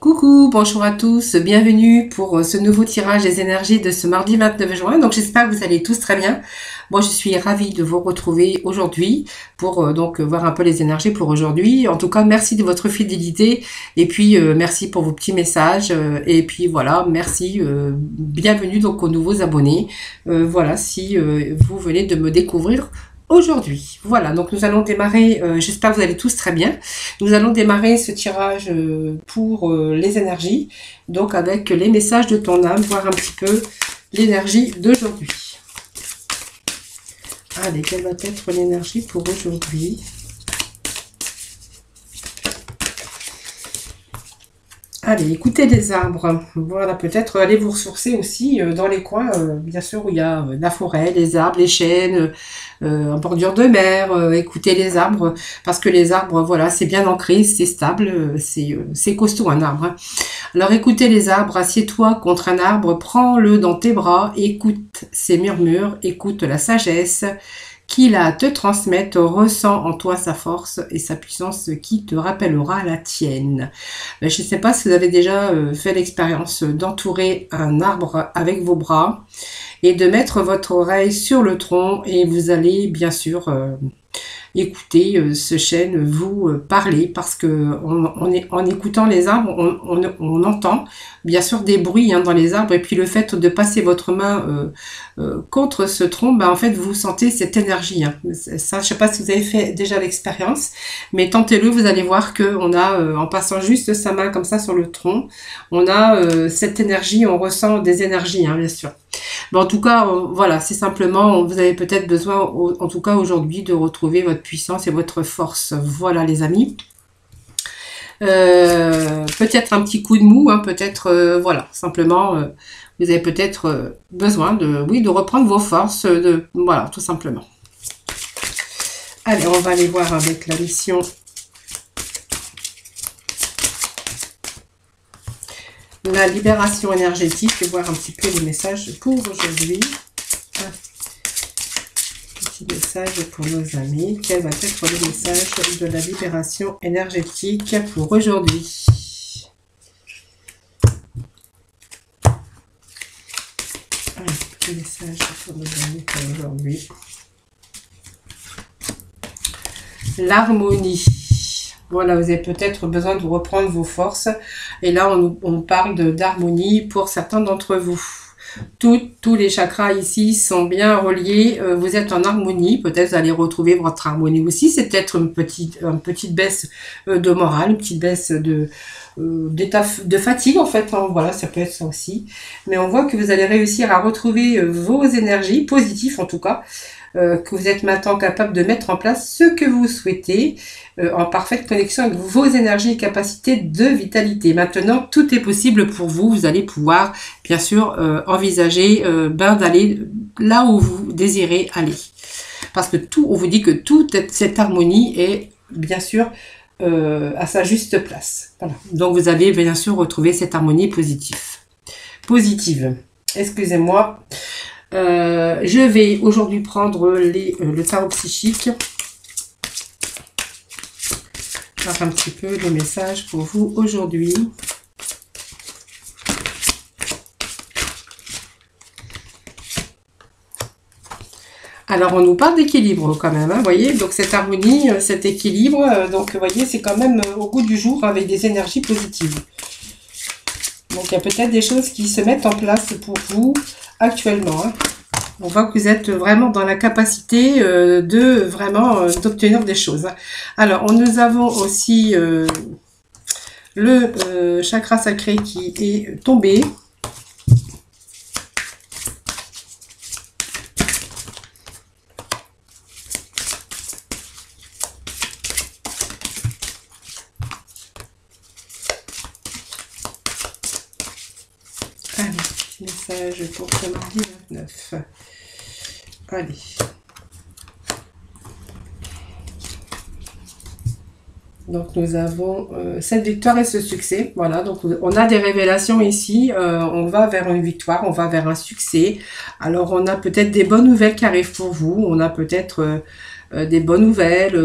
Coucou, bonjour à tous, bienvenue pour ce nouveau tirage des énergies de ce mardi 29 juin. Donc j'espère que vous allez tous très bien. Moi je suis ravie de vous retrouver aujourd'hui pour voir un peu les énergies pour aujourd'hui. En tout cas, merci de votre fidélité et puis merci pour vos petits messages et puis voilà, merci, bienvenue donc aux nouveaux abonnés. Voilà, si vous venez de me découvrir aujourd'hui. Voilà, donc nous allons démarrer, j'espère que vous allez tous très bien. Nous allons démarrer ce tirage pour les énergies, donc avec les messages de ton âme, voir un petit peu l'énergie d'aujourd'hui. Allez, quelle va être l'énergie pour aujourd'hui? Allez, écoutez les arbres. Voilà, peut-être allez vous ressourcer aussi dans les coins, bien sûr, où il y a la forêt, les arbres, les chênes, en bordure de mer. Écoutez les arbres, parce que les arbres, voilà, c'est bien ancré, c'est stable, c'est costaud un arbre. Hein. Alors écoutez les arbres, assieds-toi contre un arbre, prends-le dans tes bras, écoute ses murmures, écoute la sagesse qu'il a à te transmettre, ressens en toi sa force et sa puissance qui te rappellera la tienne. Je ne sais pas si vous avez déjà fait l'expérience d'entourer un arbre avec vos bras et de mettre votre oreille sur le tronc et vous allez bien sûr écouter ce chêne vous parler parce que en écoutant les arbres, on entend bien sûr des bruits dans les arbres et puis le fait de passer votre main contre ce tronc, en fait vous sentez cette énergie. Hein. Ça, je sais pas si vous avez fait déjà l'expérience, mais tentez-le, vous allez voir que on a en passant juste sa main comme ça sur le tronc, on a cette énergie, on ressent des énergies, bien sûr. Mais en tout cas, voilà, c'est simplement, vous avez peut-être besoin, en tout cas aujourd'hui, de retrouver votre puissance et votre force. Voilà les amis. Peut-être un petit coup de mou, peut-être, voilà, simplement, vous avez peut-être besoin de reprendre vos forces, voilà, tout simplement. Allez, on va aller voir avec la mission. La libération énergétique et voir un petit peu les messages pour aujourd'hui. Un petit message pour nos amis. Quel va être le message de la libération énergétique pour aujourd'hui? Un petit message pour nos amis pour aujourd'hui. L'harmonie. Voilà, vous avez peut-être besoin de reprendre vos forces. Et là, on parle d'harmonie pour certains d'entre vous. Tous les chakras ici sont bien reliés. Vous êtes en harmonie. Peut-être vous allez retrouver votre harmonie aussi. C'est peut-être une petite baisse de morale, une petite baisse d'état de fatigue en fait. Hein. Voilà, ça peut être ça aussi. Mais on voit que vous allez réussir à retrouver vos énergies, positives en tout cas. Que vous êtes maintenant capable de mettre en place ce que vous souhaitez en parfaite connexion avec vos énergies et capacités de vitalité. Maintenant, tout est possible pour vous. Vous allez pouvoir, bien sûr, envisager d'aller là où vous désirez aller. Parce que on vous dit que toute cette harmonie est, bien sûr, à sa juste place. Voilà. Donc, vous avez, bien sûr, retrouvé cette harmonie positive. Excusez-moi. Je vais aujourd'hui prendre le tarot psychique. Voir un petit peu les messages pour vous aujourd'hui. Alors, on nous parle d'équilibre quand même, vous voyez, donc cette harmonie, cet équilibre, donc vous voyez, c'est quand même au goût du jour avec des énergies positives. Donc, il y a peut-être des choses qui se mettent en place pour vous actuellement. Hein. On voit que vous êtes vraiment dans la capacité d'obtenir des choses. Alors, nous avons aussi le chakra sacré qui est tombé. Allez, petit message pour ce mardi 29. Allez. Donc nous avons cette victoire et ce succès. Voilà, donc on a des révélations ici. On va vers une victoire, on va vers un succès. Alors on a peut-être des bonnes nouvelles qui arrivent pour vous. On a peut-être des bonnes nouvelles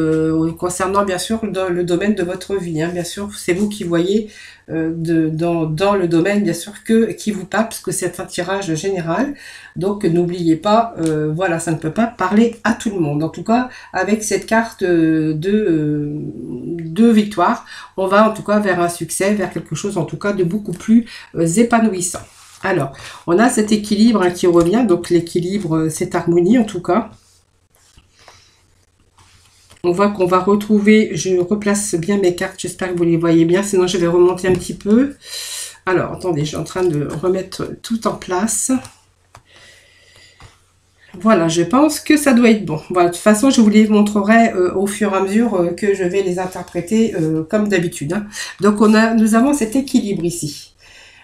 concernant bien sûr le domaine de votre vie. Hein. Bien sûr, c'est vous qui voyez dans le domaine bien sûr qui vous parle, parce que c'est un tirage général. Donc n'oubliez pas, voilà, ça ne peut pas parler à tout le monde. En tout cas, avec cette carte de victoire, on va en tout cas vers un succès, vers quelque chose en tout cas de beaucoup plus épanouissant. Alors, on a cet équilibre qui revient, donc l'équilibre, cette harmonie en tout cas. On voit qu'on va retrouver, je replace bien mes cartes, j'espère que vous les voyez bien, sinon je vais remonter un petit peu. Alors, attendez, je suis en train de remettre tout en place. Voilà, je pense que ça doit être bon. Voilà, de toute façon, je vous les montrerai au fur et à mesure que je vais les interpréter comme d'habitude. Hein. Donc, nous avons cet équilibre ici.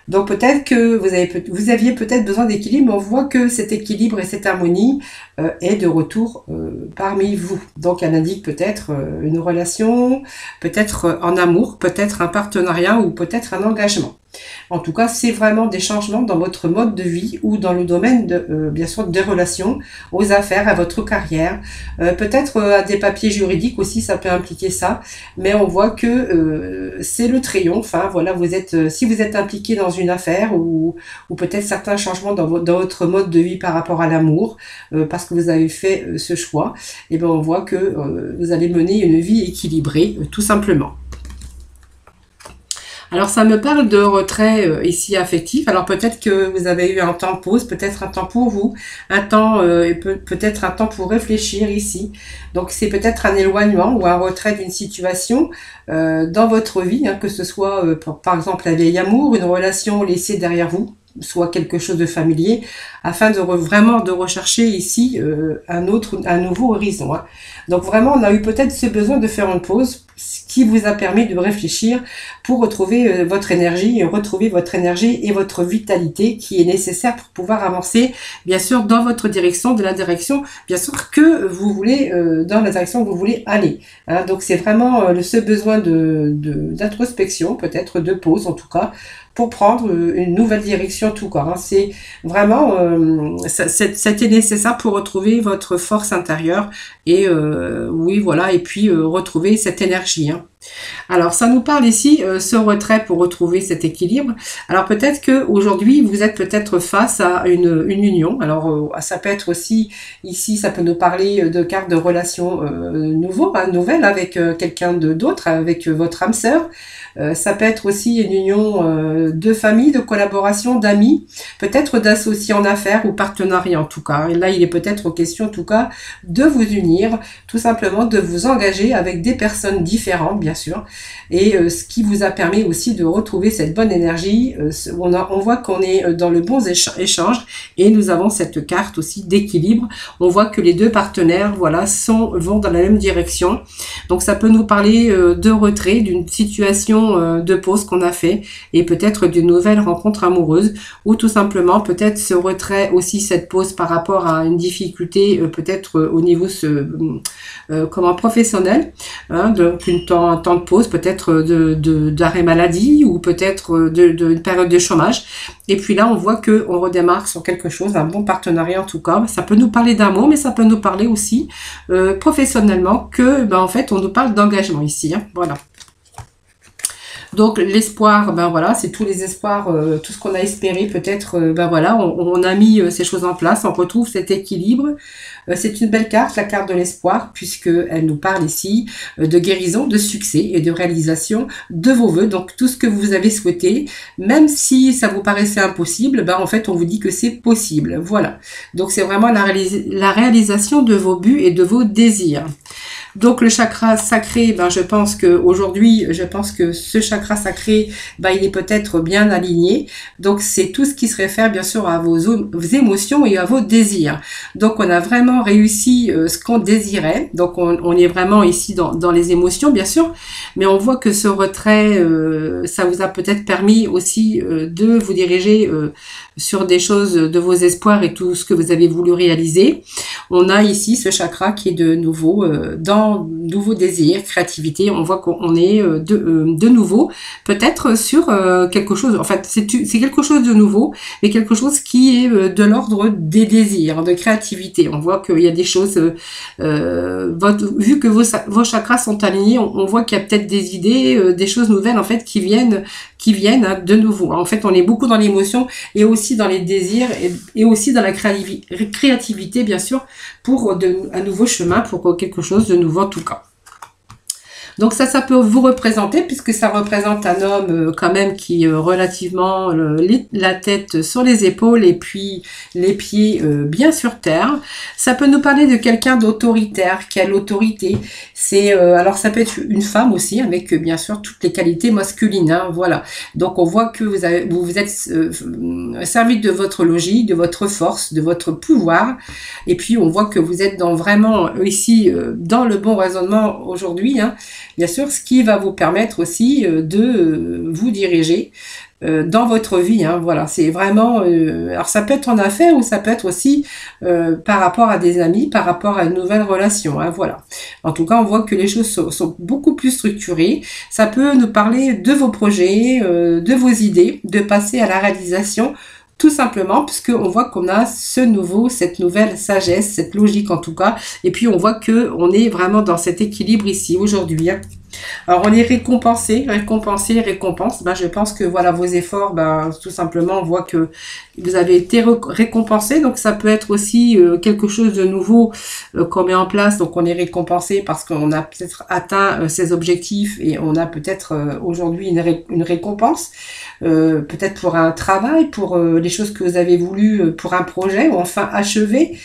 Donc peut-être que vous aviez peut-être besoin d'équilibre, mais on voit que cet équilibre et cette harmonie est de retour parmi vous. Donc elle indique peut-être une relation, peut-être en amour, peut-être un partenariat ou peut-être un engagement. En tout cas, c'est vraiment des changements dans votre mode de vie ou dans le domaine de, bien sûr, des relations, aux affaires, à votre carrière. Peut-être à des papiers juridiques aussi, ça peut impliquer ça. Mais on voit que c'est le triomphe. Hein, voilà, si vous êtes impliqué dans une affaire ou peut-être certains changements dans votre mode de vie par rapport à l'amour, parce que vous avez fait ce choix, et ben on voit que vous allez mener une vie équilibrée, tout simplement. Alors ça me parle de retrait ici affectif. Alors peut-être que vous avez eu un temps de pause, peut-être un temps pour vous, un temps peut-être un temps pour réfléchir ici. Donc c'est peut-être un éloignement ou un retrait d'une situation dans votre vie, hein, que ce soit par exemple un vieil amour, une relation laissée derrière vous, soit quelque chose de familier, afin de vraiment de rechercher ici un nouveau horizon. Hein. Donc vraiment, on a eu peut-être ce besoin de faire une pause, ce qui vous a permis de réfléchir pour retrouver votre énergie et votre vitalité qui est nécessaire pour pouvoir avancer, bien sûr, dans votre direction, de la direction, bien sûr, que vous voulez, dans la direction que vous voulez aller. Hein. Donc c'est vraiment ce besoin d'introspection, peut-être de pause en tout cas, pour prendre une nouvelle direction tout corps. Hein. C'est vraiment, c'était nécessaire pour retrouver votre force intérieure et oui, voilà, et puis retrouver cette énergie. Hein. Alors, ça nous parle ici, ce retrait pour retrouver cet équilibre. Alors, peut-être que aujourd'hui vous êtes peut-être face à une union. Alors, ça peut être aussi, ici, ça peut nous parler de cartes de relation nouvelle avec quelqu'un d'autre, avec votre âme sœur. Ça peut être aussi une union de famille, de collaboration, d'amis, peut-être d'associés en affaires ou partenariat en tout cas. Et là, il est peut-être question en tout cas de vous unir, tout simplement de vous engager avec des personnes différentes, bien sûr. Et ce qui vous a permis aussi de retrouver cette bonne énergie. On voit qu'on est dans le bon échange et nous avons cette carte aussi d'équilibre. On voit que les deux partenaires, voilà, vont dans la même direction. Donc ça peut nous parler de retrait, d'une situation de pause qu'on a fait et peut-être d'une nouvelle rencontre amoureuse ou tout simplement peut-être ce retrait aussi, cette pause par rapport à une difficulté peut-être au niveau professionnel, hein, donc un temps de pause peut-être d'arrêt maladie ou peut-être d'une période de chômage. Et puis là on voit que on redémarre sur quelque chose, un bon partenariat en tout cas. Ça peut nous parler d'amour, mais ça peut nous parler aussi professionnellement que en fait on nous parle d'engagement ici. Hein, voilà. Donc l'espoir, voilà, c'est tous les espoirs, tout ce qu'on a espéré peut-être, voilà, on a mis ces choses en place, on retrouve cet équilibre. C'est une belle carte, la carte de l'espoir, puisque elle nous parle ici de guérison, de succès et de réalisation de vos vœux. Donc tout ce que vous avez souhaité, même si ça vous paraissait impossible, en fait on vous dit que c'est possible. Voilà. Donc c'est vraiment la réalisation de vos buts et de vos désirs. Donc le chakra sacré, je pense que ce chakra sacré, il est peut-être bien aligné. Donc c'est tout ce qui se réfère bien sûr à vos émotions et à vos désirs. Donc on a vraiment réussi ce qu'on désirait. Donc on est vraiment ici dans les émotions bien sûr, mais on voit que ce retrait, ça vous a peut-être permis aussi de vous diriger sur des choses de vos espoirs et tout ce que vous avez voulu réaliser. On a ici ce chakra qui est de nouveau dans vraiment nouveau désir, créativité. On voit qu'on est de nouveau, peut-être sur quelque chose. En fait, c'est quelque chose de nouveau, mais quelque chose qui est de l'ordre des désirs, de créativité. On voit qu'il y a des choses, vu que vos chakras sont alignés, on voit qu'il y a peut-être des idées, des choses nouvelles en fait qui viennent hein, de nouveau. En fait, on est beaucoup dans l'émotion et aussi dans les désirs et aussi dans la créativité, bien sûr, pour un nouveau chemin, pour quelque chose de nouveau en tout cas. Donc ça peut vous représenter, puisque ça représente un homme quand même qui relativement la tête sur les épaules et puis les pieds bien sur terre. Ça peut nous parler de quelqu'un d'autoritaire, qui a l'autorité. Alors ça peut être une femme aussi, avec bien sûr toutes les qualités masculines. Hein, voilà. Donc on voit que vous vous êtes servi de votre logique, de votre force, de votre pouvoir. Et puis on voit que vous êtes vraiment ici dans le bon raisonnement aujourd'hui. Hein, bien sûr, ce qui va vous permettre aussi de vous diriger dans votre vie. Hein, voilà, c'est vraiment... alors ça peut être en affaires ou ça peut être aussi par rapport à des amis, par rapport à une nouvelle relation. Hein, voilà. En tout cas, on voit que les choses sont beaucoup plus structurées. Ça peut nous parler de vos projets, de vos idées, de passer à la réalisation. Tout simplement, puisqu'on voit qu'on a cette nouvelle sagesse, cette logique en tout cas, et puis on voit que on est vraiment dans cet équilibre ici aujourd'hui. Hein. Alors on est récompensé. Ben, je pense que voilà vos efforts, ben, tout simplement on voit que vous avez été récompensé. Donc ça peut être aussi quelque chose de nouveau qu'on met en place. Donc on est récompensé parce qu'on a peut-être atteint ses objectifs et on a peut-être aujourd'hui une récompense. Peut-être pour un travail, pour les choses que vous avez voulu, pour un projet ou enfin achevé.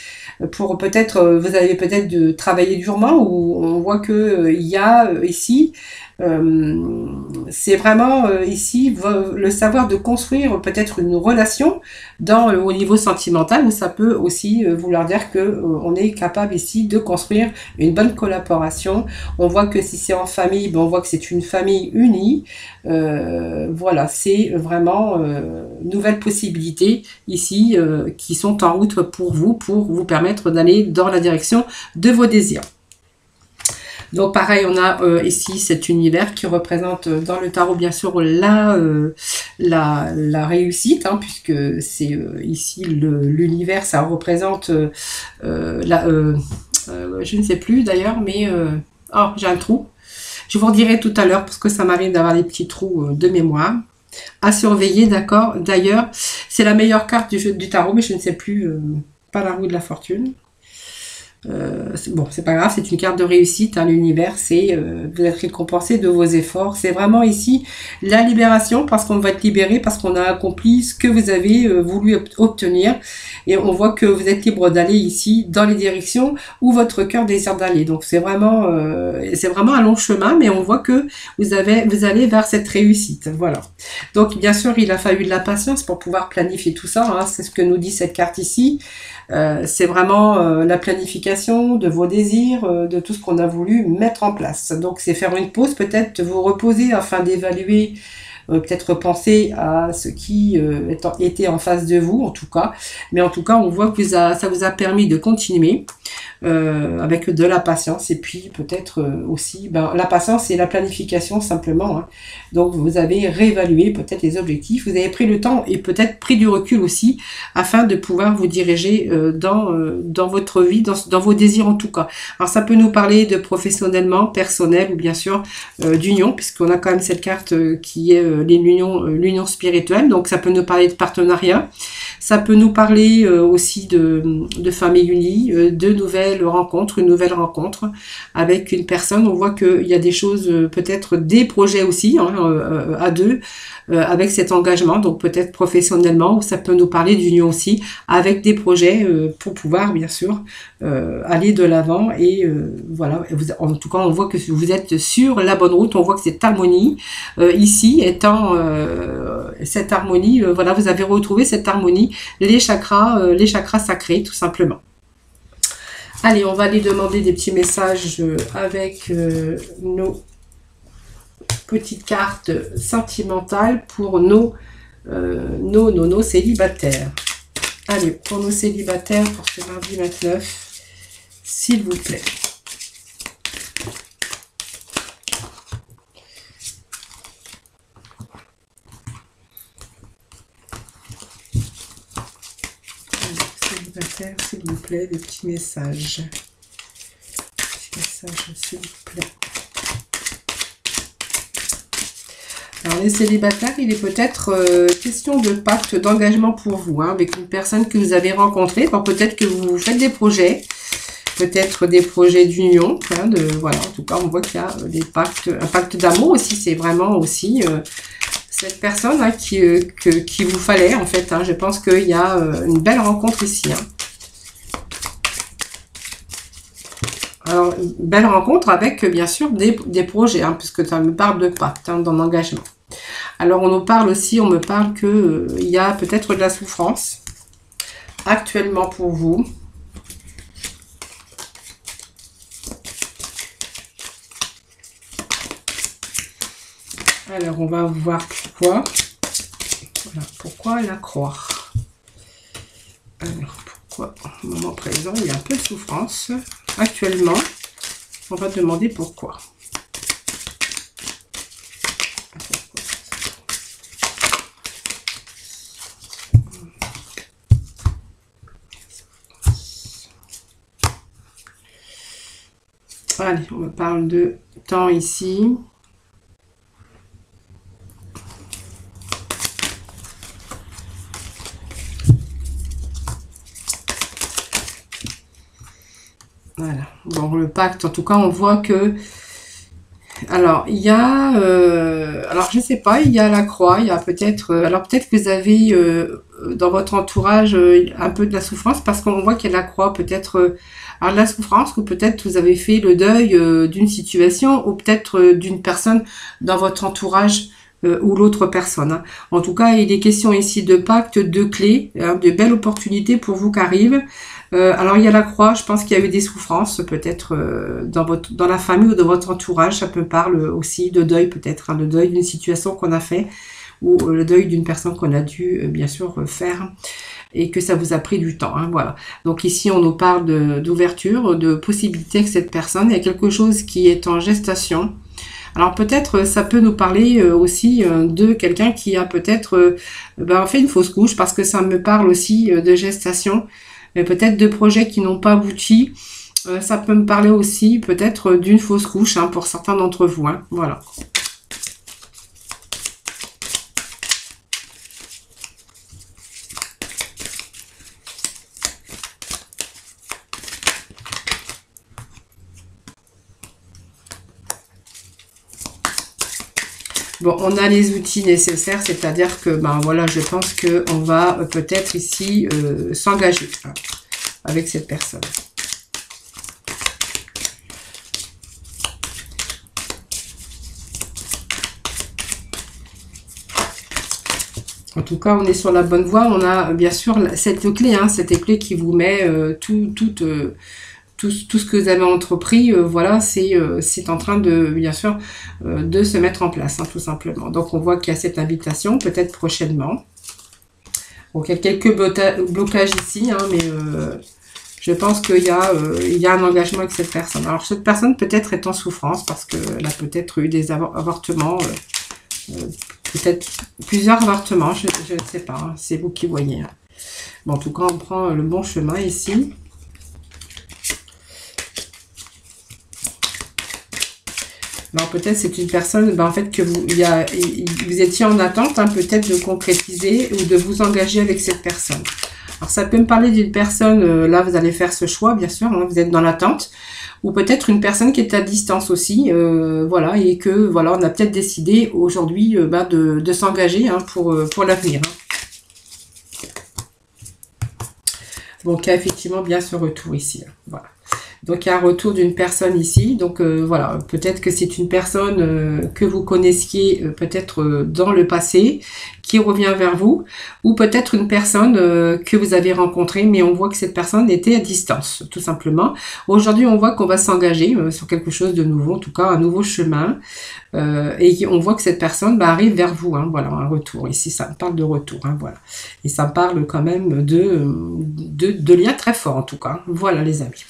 Pour peut-être, vous avez peut-être travaillé durement, ou on voit que il y a ici, c'est vraiment ici le savoir de construire peut-être une relation au niveau sentimental, où ça peut aussi vouloir dire que on est capable ici de construire une bonne collaboration. On voit que si c'est en famille, ben on voit que c'est une famille unie. Voilà, c'est vraiment nouvelles possibilités ici qui sont en route pour vous permettre d'aller dans la direction de vos désirs. Donc pareil, on a ici cet univers qui représente dans le tarot bien sûr la réussite, hein, puisque c'est ici l'univers, ça représente je ne sais plus d'ailleurs, mais oh, j'ai un trou. Je vous redirai tout à l'heure parce que ça m'arrive d'avoir des petits trous de mémoire à surveiller, d'accord. D'ailleurs, c'est la meilleure carte du tarot, mais je ne sais plus, pas la roue de la fortune. Bon, c'est pas grave, c'est une carte de réussite, hein, l'univers, c'est vous êtes récompensé de vos efforts. C'est vraiment ici la libération, parce qu'on va être libéré, parce qu'on a accompli ce que vous avez voulu obtenir, et on voit que vous êtes libre d'aller ici dans les directions où votre cœur désire d'aller. Donc c'est vraiment un long chemin, mais on voit que vous allez vers cette réussite. Voilà. Donc bien sûr, il a fallu de la patience pour pouvoir planifier tout ça, hein, c'est ce que nous dit cette carte ici. C'est vraiment la planification de vos désirs, de tout ce qu'on a voulu mettre en place. Donc c'est faire une pause, peut-être vous reposer afin d'évaluer, peut-être penser à ce qui était en face de vous en tout cas. Mais en tout cas, on voit que ça vous a permis de continuer avec de la patience, et puis peut-être aussi la patience et la planification simplement. Hein. Donc vous avez réévalué peut-être les objectifs, vous avez pris le temps et peut-être pris du recul aussi afin de pouvoir vous diriger dans votre vie, dans vos désirs en tout cas. Alors ça peut nous parler de professionnellement, personnel ou bien sûr d'union, puisqu'on a quand même cette carte qui est l'union spirituelle. Donc ça peut nous parler de partenariat, ça peut nous parler aussi de famille unie, de nouvelles rencontres, une nouvelle rencontre avec une personne. On voit qu'il y a des choses, peut-être des projets aussi, hein, à deux, avec cet engagement, donc peut-être professionnellement, ou ça peut nous parler d'union aussi, avec des projets pour pouvoir bien sûr aller de l'avant, et voilà, en tout cas on voit que vous êtes sur la bonne route. On voit que cette harmonie ici étant cette harmonie, voilà, vous avez retrouvé cette harmonie, les chakras sacrés tout simplement. Allez, on va aller demander des petits messages avec nos petites cartes sentimentales pour nos célibataires. Allez, pour nos célibataires, pour ce mardi 29, s'il vous plaît. célibataire, s'il vous plaît, des petits messages. Petits messages, s'il vous plaît. Alors, les célibataires, il est peut-être question de pacte d'engagement pour vous, hein, avec une personne que vous avez rencontrée. Bon, peut-être que vous faites des projets, peut-être des projets d'union. Hein, voilà, en tout cas, on voit qu'il y a des pactes, un pacte d'amour aussi. C'est vraiment aussi cette personne hein, qui vous fallait, en fait. Hein. Je pense qu'il y a une belle rencontre ici. Hein. Alors, une belle rencontre avec, bien sûr, des projets, hein, puisque ça me parle de pacte, hein, d'un engagement. Alors, on nous parle aussi, on me parle que il y a peut-être de la souffrance actuellement pour vous. Alors, on va voir pourquoi. Voilà, pourquoi la croix? Alors, pourquoi au moment présent, il y a un peu de souffrance actuellement? On va demander pourquoi. Allez, on me parle de temps ici. Voilà. Bon, le pacte, en tout cas, on voit que... Alors, il y a... alors, je ne sais pas, il y a la croix, il y a peut-être... alors, peut-être que vous avez dans votre entourage un peu de la souffrance, parce qu'on voit qu'il y a la croix, peut-être... alors, de la souffrance, ou peut-être vous avez fait le deuil d'une situation, ou peut-être d'une personne dans votre entourage ou l'autre personne. Hein. En tout cas, il est question ici de pacte, de clés, hein, de belles opportunités pour vous qui arrivent. Alors il y a la croix, je pense qu'il y a eu des souffrances peut-être dans la famille ou dans votre entourage, ça peut parler aussi de deuil peut-être, hein, le deuil d'une situation qu'on a fait ou le deuil d'une personne qu'on a dû bien sûr faire et que ça vous a pris du temps. Hein, voilà. Donc ici on nous parle d'ouverture, de possibilité que cette personne, il y a quelque chose qui est en gestation. Alors peut-être ça peut nous parler aussi de quelqu'un qui a peut-être fait une fausse couche parce que ça me parle aussi de gestation. Peut-être de projets qui n'ont pas abouti. Ça peut me parler aussi peut-être d'une fausse couche hein, pour certains d'entre vous. Hein. Voilà. Bon, on a les outils nécessaires, c'est-à-dire que, ben voilà, je pense qu'on va peut-être ici s'engager hein, avec cette personne. En tout cas, on est sur la bonne voie. On a bien sûr cette clé, hein, cette clé qui vous met tout ce que vous avez entrepris, voilà, c'est en train de, bien sûr, de se mettre en place, hein, tout simplement. Donc, on voit qu'il y a cette invitation, peut-être prochainement. Donc, il y a quelques blocages ici, hein, mais je pense qu'il y a un engagement avec cette personne. Alors, cette personne peut-être est en souffrance parce qu'elle a peut-être eu des avortements, peut-être plusieurs avortements, je ne sais pas, hein, c'est vous qui voyez. Hein. Bon, en tout cas, on prend le bon chemin ici. Alors peut-être c'est une personne, en fait, que vous étiez en attente, hein, peut-être de concrétiser ou de vous engager avec cette personne. Alors ça peut me parler d'une personne, là vous allez faire ce choix, bien sûr, hein, vous êtes dans l'attente, ou peut-être une personne qui est à distance aussi, voilà, et que voilà, on a peut-être décidé aujourd'hui de s'engager hein, pour l'avenir. Hein. Donc il y a effectivement bien ce retour ici, hein, voilà. Donc, il y a un retour d'une personne ici. Donc, voilà, peut-être que c'est une personne que vous connaissiez peut-être dans le passé, qui revient vers vous, ou peut-être une personne que vous avez rencontrée, mais on voit que cette personne était à distance, tout simplement. Aujourd'hui, on voit qu'on va s'engager sur quelque chose de nouveau, en tout cas, un nouveau chemin. Et on voit que cette personne arrive vers vous, hein, voilà, un retour. Ici, ça me parle de retour, hein, voilà. Et ça me parle quand même de liens très forts, en tout cas. Voilà, les amis.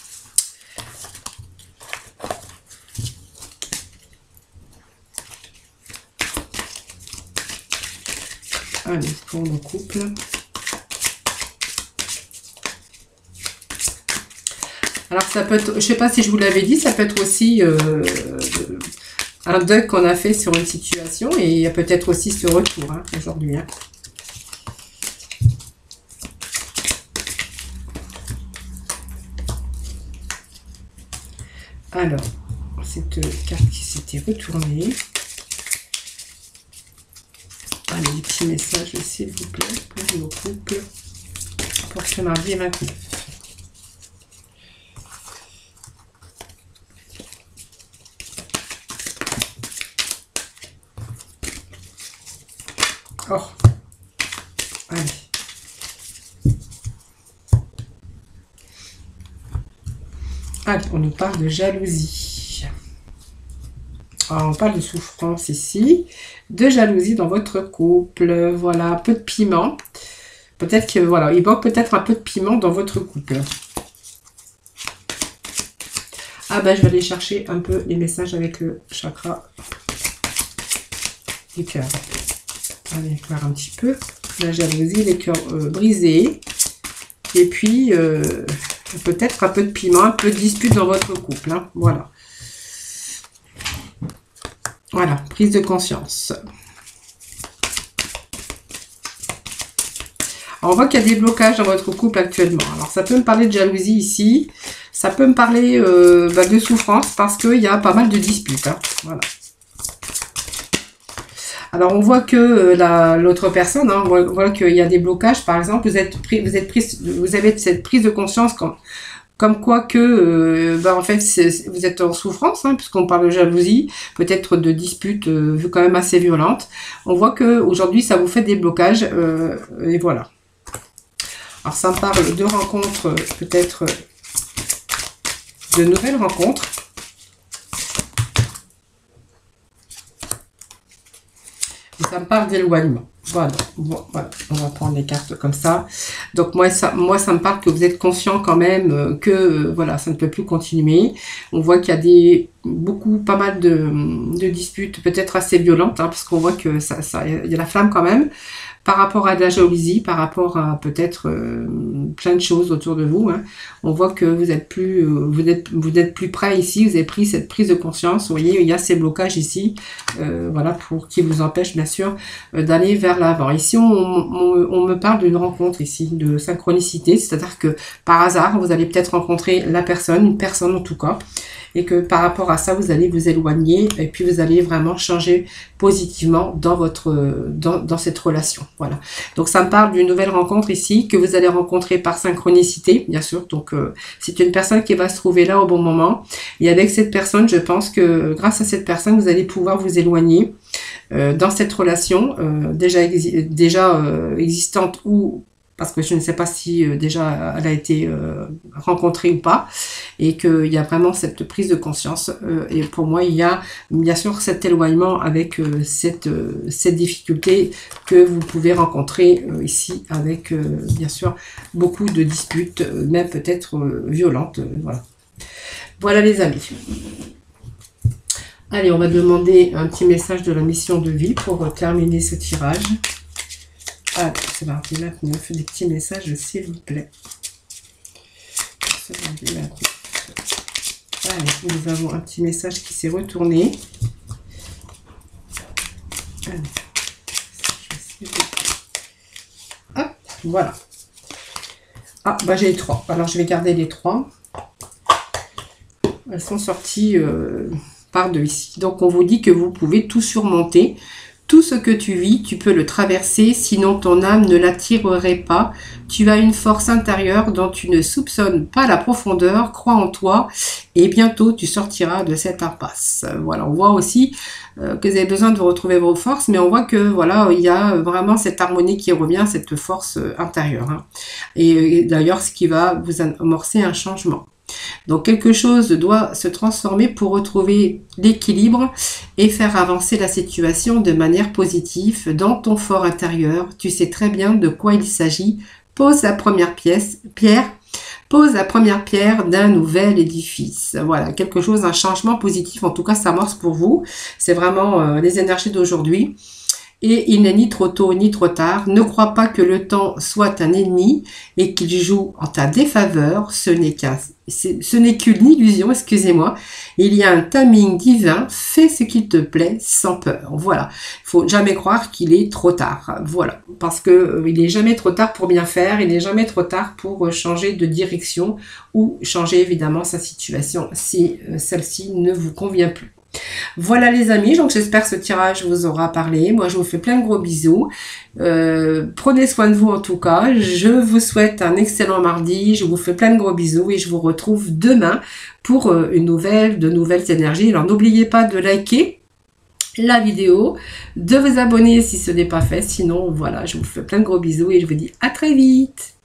Allez, pour le couple. Alors ça peut être, je sais pas si je vous l'avais dit, ça peut être aussi un deuil qu'on a fait sur une situation et il y a peut-être aussi ce retour hein, aujourd'hui. Hein. Alors, cette carte qui s'était retournée. Allez, des petits messages s'il vous plaît pour nos couples pour ce mardi 29. Oh, allez. Allez, on nous parle de jalousie. Alors, on parle de souffrance ici, de jalousie dans votre couple. Voilà, un peu de piment. Peut-être que, voilà, il manque peut-être un peu de piment dans votre couple. Ah ben, je vais aller chercher un peu les messages avec le chakra du cœur. Allez, voir un petit peu. La jalousie, les cœurs brisés. Et puis, peut-être un peu de piment, un peu de dispute dans votre couple. Hein. Voilà. Voilà, prise de conscience. Alors, on voit qu'il y a des blocages dans votre couple actuellement. Alors, ça peut me parler de jalousie ici. Ça peut me parler de souffrance parce qu'il y a pas mal de disputes. Hein. Voilà. Alors, on voit que l'autre personne, hein, on voit qu'il y a des blocages. Par exemple, vous avez cette prise de conscience comme quoi que, en fait, vous êtes en souffrance, hein, puisqu'on parle de jalousie, peut-être de disputes vu quand même assez violentes. On voit que aujourd'hui, ça vous fait des blocages, et voilà. Alors, ça me parle de rencontres, peut-être de nouvelles rencontres. Ça me parle d'éloignement. Voilà. Bon, voilà, on va prendre les cartes comme ça. Donc moi, ça me parle que vous êtes conscient quand même que voilà, ça ne peut plus continuer. On voit qu'il y a pas mal de disputes, peut-être assez violentes, hein, parce qu'on voit que il y a la flamme quand même. Par rapport à de la jalousie, par rapport à peut-être plein de choses autour de vous, hein. On voit que vous êtes plus prêt ici, vous avez pris cette prise de conscience. Vous voyez, il y a ces blocages ici, voilà, qui vous empêchent bien sûr d'aller vers l'avant. Ici, on me parle d'une rencontre ici, de synchronicité, c'est-à-dire que par hasard, vous allez peut-être rencontrer une personne en tout cas, et que par rapport à ça, vous allez vous éloigner et puis vous allez vraiment changer positivement dans cette relation. Voilà. Donc ça me parle d'une nouvelle rencontre ici que vous allez rencontrer par synchronicité, bien sûr. Donc c'est une personne qui va se trouver là au bon moment. Et avec cette personne, je pense que grâce à cette personne, vous allez pouvoir vous éloigner dans cette relation déjà existante ou parce que je ne sais pas si déjà elle a été rencontrée ou pas, et qu'il y a vraiment cette prise de conscience. Et pour moi, il y a bien sûr cet éloignement avec cette difficulté que vous pouvez rencontrer ici, avec bien sûr beaucoup de disputes, même peut-être violentes. Voilà. Voilà les amis. Allez, on va demander un petit message de la mission de vie pour terminer ce tirage. Allez, c'est mardi 29, des petits messages s'il vous plaît. C'est mardi 29. Allez, nous avons un petit message qui s'est retourné. Allez. Hop, voilà. Ah, bah j'ai les 3. Alors je vais garder les 3. Elles sont sorties par 2 ici. Donc on vous dit que vous pouvez tout surmonter. Tout ce que tu vis, tu peux le traverser, sinon ton âme ne l'attirerait pas. Tu as une force intérieure dont tu ne soupçonnes pas la profondeur. Crois en toi et bientôt tu sortiras de cette impasse. Voilà, on voit aussi que vous avez besoin de retrouver vos forces, mais on voit que voilà, il y a vraiment cette harmonie qui revient, cette force intérieure. Hein. Et d'ailleurs, ce qui va vous amorcer un changement. Donc quelque chose doit se transformer pour retrouver l'équilibre et faire avancer la situation de manière positive dans ton fort intérieur. Tu sais très bien de quoi il s'agit. Pose la première pierre d'un nouvel édifice. Voilà, quelque chose, un changement positif. En tout cas, ça amorce pour vous. C'est vraiment les énergies d'aujourd'hui. Et il n'est ni trop tôt ni trop tard. Ne crois pas que le temps soit un ennemi et qu'il joue en ta défaveur. Ce n'est qu'une illusion, excusez-moi. Il y a un timing divin. Fais ce qu'il te plaît sans peur. Voilà. Il faut jamais croire qu'il est trop tard. Voilà. Parce que il n'est jamais trop tard pour bien faire. Il n'est jamais trop tard pour changer de direction ou changer évidemment sa situation si celle-ci ne vous convient plus. Voilà les amis, donc j'espère que ce tirage vous aura parlé. Moi je vous fais plein de gros bisous. Prenez soin de vous en tout cas. Je vous souhaite un excellent mardi. Je vous fais plein de gros bisous et je vous retrouve demain pour de nouvelles énergies. Alors n'oubliez pas de liker la vidéo, de vous abonner si ce n'est pas fait. Sinon voilà, je vous fais plein de gros bisous et je vous dis à très vite.